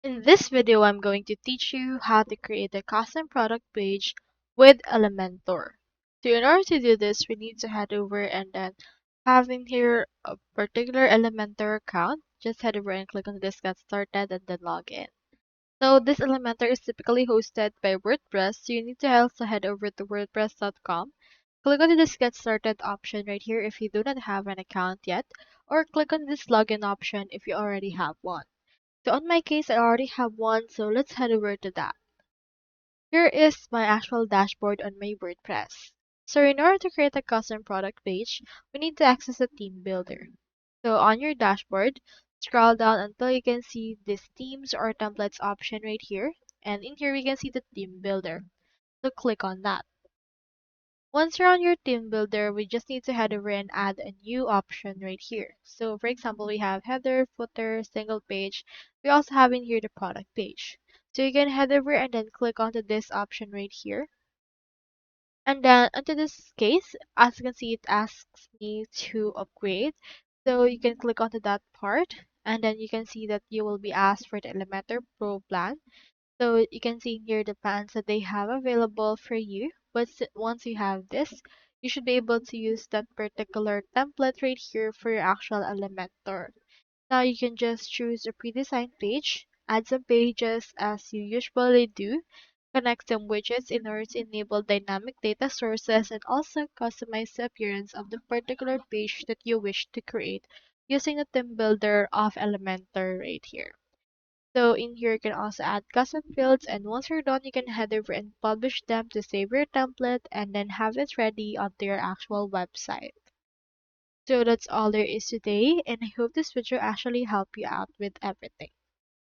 In this video, I'm going to teach you how to create a custom product page with Elementor. So in order to do this, we need to head over and then have in here a particular Elementor account. Just head over and click on this Get Started and then log in. So this Elementor is typically hosted by WordPress, so you need to also head over to wordpress.com. Click on this Get Started option right here if you do not have an account yet, or click on this Login option if you already have one. So on my case, I already have one, so let's head over to that. Here is my actual dashboard on my WordPress. So in order to create a custom product page, we need to access the theme builder. So on your dashboard, scroll down until you can see this themes or templates option right here. And in here, we can see the theme builder. So click on that. Once you're on your theme builder, we just need to head over and add a new option right here. So for example, we have header, footer, single page. We also have in here the product page. So you can head over and then click onto this option right here. And then into this case, as you can see, it asks me to upgrade. So you can click onto that part and then you can see that you will be asked for the Elementor Pro plan. So you can see here the plans that they have available for you. But once you have this, you should be able to use that particular template right here for your actual Elementor. Now you can just choose a pre-designed page, add some pages as you usually do, connect some widgets in order to enable dynamic data sources, and also customize the appearance of the particular page that you wish to create using the theme builder of Elementor right here. So in here you can also add custom fields, and once you're done you can head over and publish them to save your template and then have it ready onto your actual website. So that's all there is today, and I hope this video actually helped you out with everything.